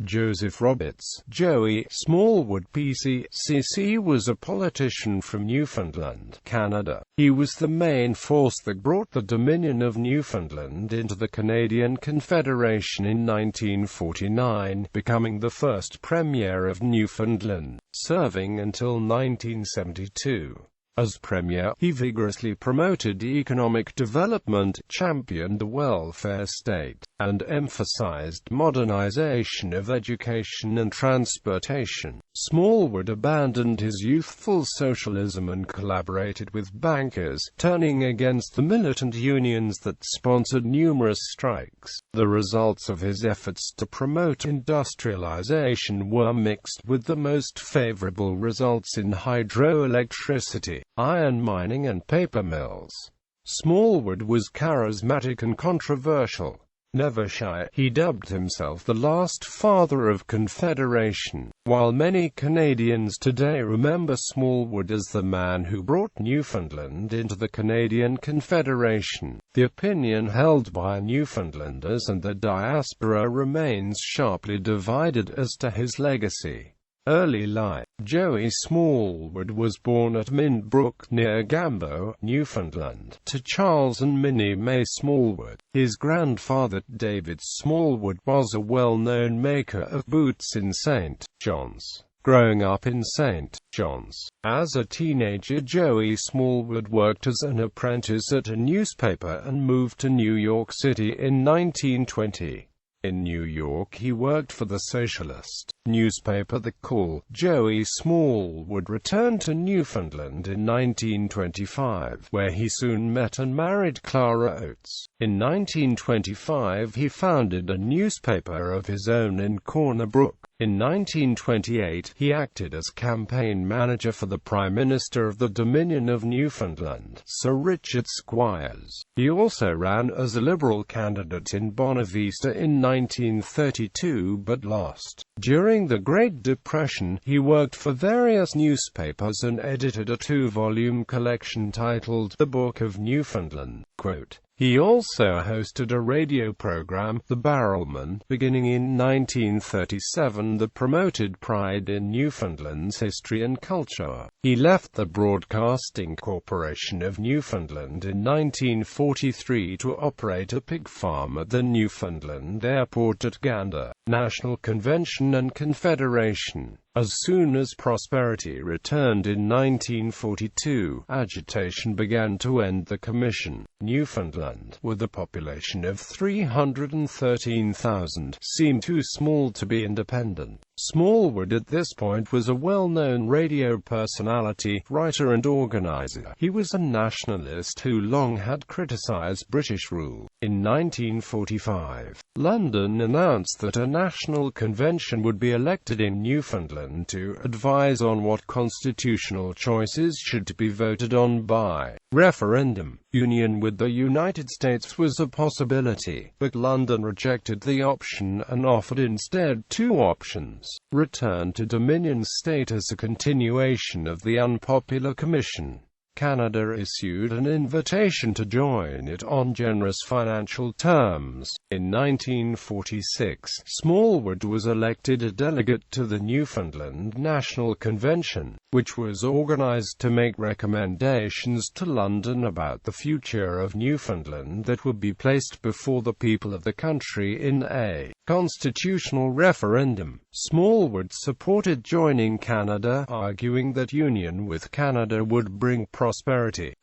Joseph Roberts, Joey Smallwood PCCC was a politician from Newfoundland, Canada. He was the main force that brought the Dominion of Newfoundland into the Canadian Confederation in 1949, becoming the first Premier of Newfoundland, serving until 1972. As Premier, he vigorously promoted economic development, championed the welfare state, and emphasized modernization of education and transportation. Smallwood abandoned his youthful socialism and collaborated with bankers, turning against the militant unions that sponsored numerous strikes. The results of his efforts to promote industrialization were mixed, with the most favorable results in hydroelectricity, iron mining and paper mills. Smallwood was charismatic and controversial. Never shy, he dubbed himself the last father of Confederation. While many Canadians today remember Smallwood as the man who brought Newfoundland into the Canadian Confederation, the opinion held by Newfoundlanders and the diaspora remains sharply divided as to his legacy. Early life. Joey Smallwood was born at Minbrook, near Gambo, Newfoundland, to Charles and Minnie May Smallwood. His grandfather, David Smallwood, was a well-known maker of boots in St. John's. Growing up in St. John's, as a teenager, Joey Smallwood worked as an apprentice at a newspaper and moved to New York City in 1920. In New York, he worked for the socialist newspaper The Call. Joey Smallwood returned to Newfoundland in 1925, where he soon met and married Clara Oates. In 1925, he founded a newspaper of his own in Corner Brook. In 1928, he acted as campaign manager for the Prime Minister of the Dominion of Newfoundland, Sir Richard Squires. He also ran as a Liberal candidate in Bonavista in 1932 but lost. During the Great Depression, he worked for various newspapers and edited a 2-volume collection titled The Book of Newfoundland. Quote, he also hosted a radio program, The Barrelman, beginning in 1937 that promoted pride in Newfoundland's history and culture. He left the Broadcasting Corporation of Newfoundland in 1943 to operate a pig farm at the Newfoundland Airport at Gander. National Convention and Confederation. As soon as prosperity returned in 1942, agitation began to end the Commission. Newfoundland, with a population of 313,000, seemed too small to be independent. Smallwood at this point was a well-known radio personality, writer and organizer. He was a nationalist who long had criticized British rule. In 1945, London announced that a national convention would be elected in Newfoundland to advise on what constitutional choices should be voted on by referendum. Union with the United States was a possibility, but London rejected the option and offered instead two options: return to Dominion state as a continuation of the unpopular Commission. Canada issued an invitation to join it on generous financial terms. In 1946, Smallwood was elected a delegate to the Newfoundland National Convention, which was organized to make recommendations to London about the future of Newfoundland that would be placed before the people of the country in a constitutional referendum. Smallwood supported joining Canada, arguing that union with Canada would bring prosperity.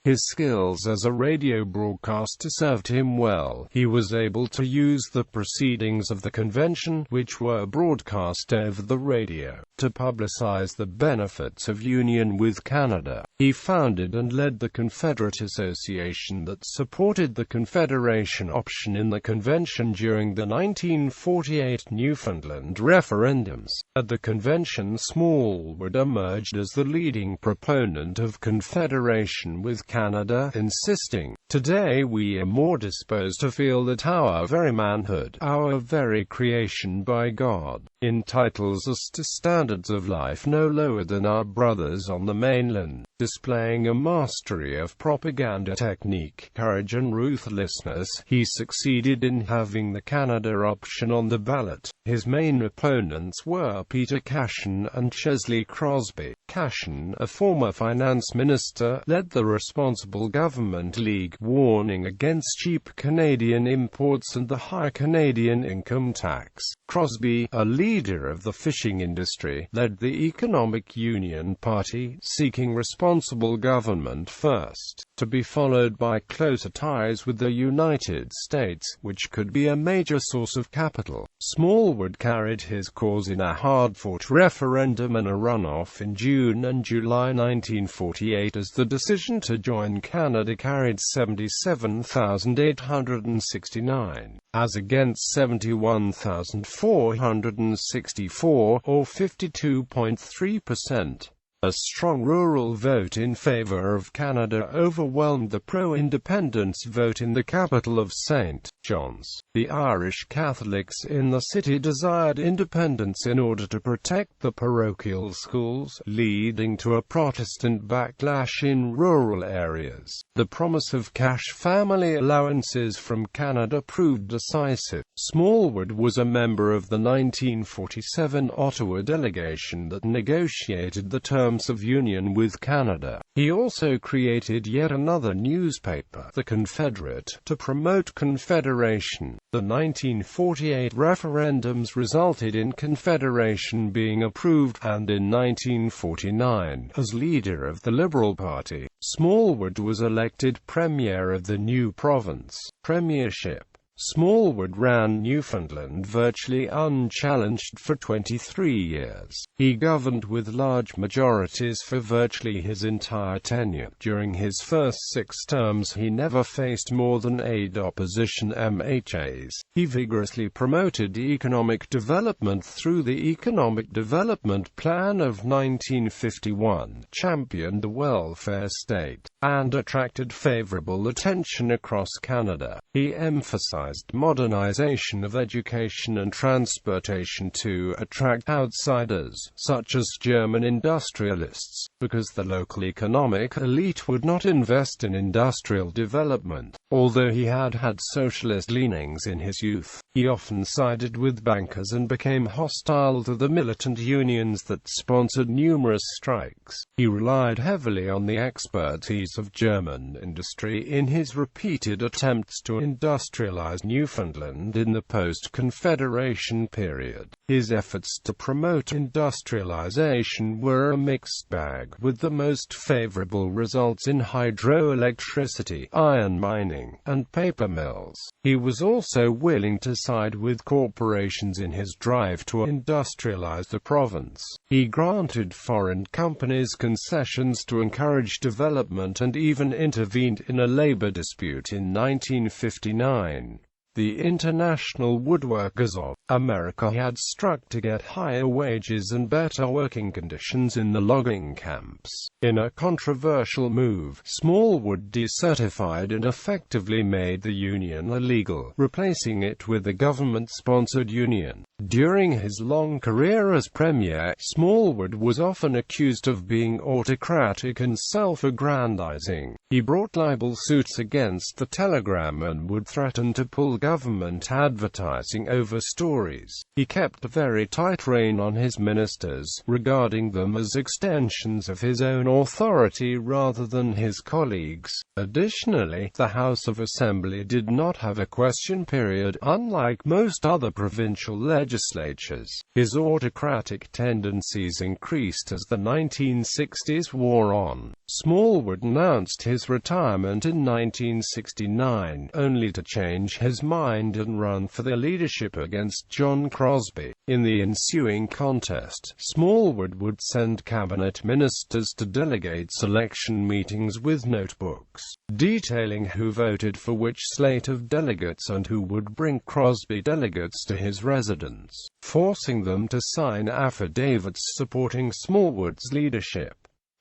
His skills as a radio broadcaster served him well. He was able to use the proceedings of the convention, which were broadcast over the radio, to publicize the benefits of union with Canada. He founded and led the Confederate Association that supported the Confederation option in the convention during the 1948 Newfoundland referendums. At the convention, Smallwood emerged as the leading proponent of Confederation with Canada, insisting, "Today we are more disposed to feel that our very manhood, our very creation by God, entitles us to stand standards of life no lower than our brothers on the mainland. Displaying a mastery of propaganda technique, courage and ruthlessness, he succeeded in having the Canada option on the ballot. His main opponents were Peter Cashin and Chesley Crosby. Cashin, a former finance minister, led the Responsible Government League, warning against cheap Canadian imports and the high Canadian income tax. Crosby, a leader of the fishing industry, led the Economic Union Party, seeking responsible government first, to be followed by closer ties with the United States, which could be a major source of capital. Smallwood carried his cause in a hard-fought referendum and a runoff in June and July 1948, as the decision to join Canada carried 77,869, as against 71,464, or 52.3%. A strong rural vote in favor of Canada overwhelmed the pro-independence vote in the capital of St. John's. The Irish Catholics in the city desired independence in order to protect the parochial schools, leading to a Protestant backlash in rural areas. The promise of cash family allowances from Canada proved decisive. Smallwood was a member of the 1947 Ottawa delegation that negotiated the terms of union with Canada. He also created yet another newspaper, The Confederate, to promote Confederation. The 1948 referendums resulted in Confederation being approved, and in 1949, as leader of the Liberal Party, Smallwood was elected Premier of the new province. Premiership. Smallwood ran Newfoundland virtually unchallenged for 23 years. He governed with large majorities for virtually his entire tenure. During his first 6 terms he never faced more than 8 opposition MHAs. He vigorously promoted economic development through the Economic Development Plan of 1951, championed the welfare state, and attracted favorable attention across Canada. He emphasized modernization of education and transportation to attract outsiders, such as German industrialists, because the local economic elite would not invest in industrial development. Although he had socialist leanings in his youth, he often sided with bankers and became hostile to the militant unions that sponsored numerous strikes. He relied heavily on the expertise of German industry in his repeated attempts to industrialize Newfoundland in the post-Confederation period. His efforts to promote industrialization were a mixed bag, with the most favorable results in hydroelectricity, iron mining, and paper mills. He was also willing to side with corporations in his drive to industrialize the province. He granted foreign companies concessions to encourage development and even intervened in a labor dispute in 1959. The International Woodworkers of America had struck to get higher wages and better working conditions in the logging camps. In a controversial move, Smallwood decertified and effectively made the union illegal, replacing it with a government-sponsored union. During his long career as premier, Smallwood was often accused of being autocratic and self-aggrandizing. He brought libel suits against the Telegram and would threaten to pull government advertising over stories. He kept a very tight rein on his ministers, regarding them as extensions of his own authority rather than his colleagues. Additionally, the House of Assembly did not have a question period, unlike most other provincial legislatures. His autocratic tendencies increased as the 1960s wore on. Smallwood announced his retirement in 1969, only to change his mind and run for the leadership against John Crosby. In the ensuing contest, Smallwood would send cabinet ministers to delegate selection meetings with notebooks, detailing who voted for which slate of delegates and who would bring Crosby delegates to his residence, forcing them to sign affidavits supporting Smallwood's leadership.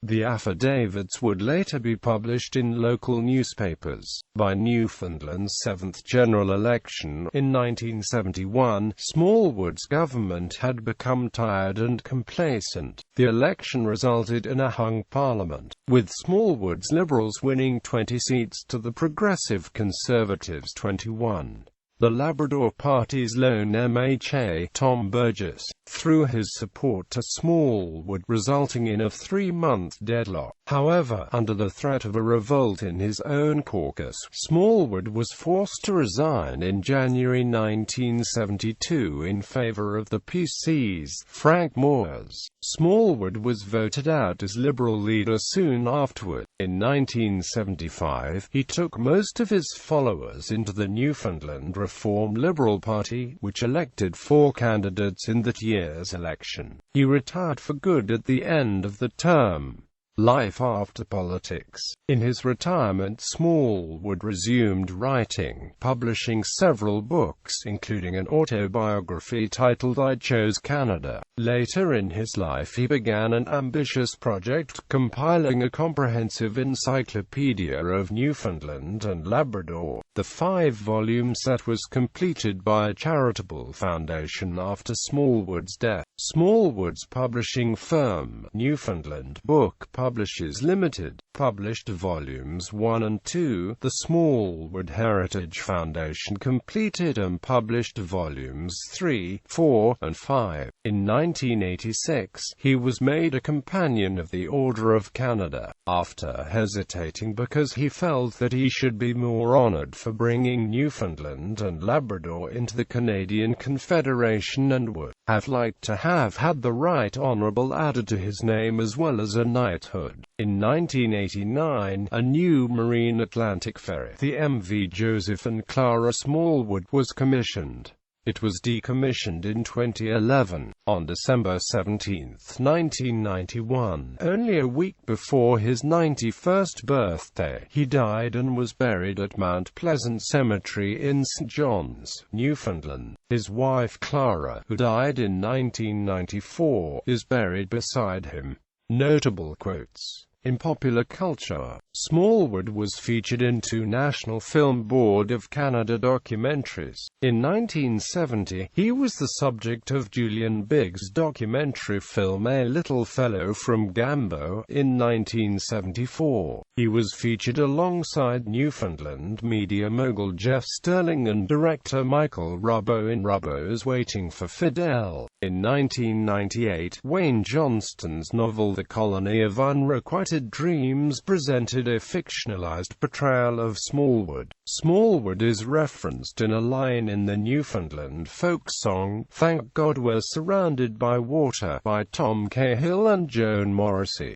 The affidavits would later be published in local newspapers. By Newfoundland's 7th general election, in 1971, Smallwood's government had become tired and complacent. The election resulted in a hung parliament, with Smallwood's Liberals winning 20 seats to the Progressive Conservatives' 21. The Labrador Party's lone MHA, Tom Burgess, threw his support to Smallwood, resulting in a 3-month deadlock. However, under the threat of a revolt in his own caucus, Smallwood was forced to resign in January 1972 in favor of the PC's Frank Moores. Smallwood was voted out as Liberal leader soon afterward. In 1975, he took most of his followers into the Newfoundland Reform Liberal Party, which elected 4 candidates in that year's election. He retired for good at the end of the term. Life after politics. In his retirement, Smallwood resumed writing, publishing several books, including an autobiography titled I Chose Canada. Later in his life he began an ambitious project, compiling a comprehensive encyclopedia of Newfoundland and Labrador. The 5-volume set was completed by a charitable foundation after Smallwood's death. Smallwood's publishing firm, Newfoundland Book Publishers Limited, published volumes 1 and 2. The Smallwood Heritage Foundation completed and published volumes 3, 4, and 5. In 1986, he was made a Companion of the Order of Canada, after hesitating because he felt that he should be more honored for bringing Newfoundland and Labrador into the Canadian Confederation and would have liked to have had the Right Honourable added to his name as well as a knighthood. In 1989, a new marine Atlantic ferry, the MV Joseph and Clara Smallwood, was commissioned. It was decommissioned in 2011. On December 17, 1991, only a week before his 91st birthday, he died and was buried at Mount Pleasant Cemetery in St. John's, Newfoundland. His wife Clara, who died in 1994, is buried beside him. Notable quotes. In popular culture, Smallwood was featured in 2 National Film Board of Canada documentaries. In 1970, he was the subject of Julian Biggs' documentary film A Little Fellow from Gambo. In 1974, he was featured alongside Newfoundland media mogul Jeff Sterling and director Michael Rubbo in Rubbo's Waiting for Fidel. In 1998, Wayne Johnston's novel The Colony of Unrequited Dreams presented a fictionalized portrayal of Smallwood. Smallwood is referenced in a line in the Newfoundland folk song, Thank God We're Surrounded by Water, by Tom Cahill and Joan Morrissey.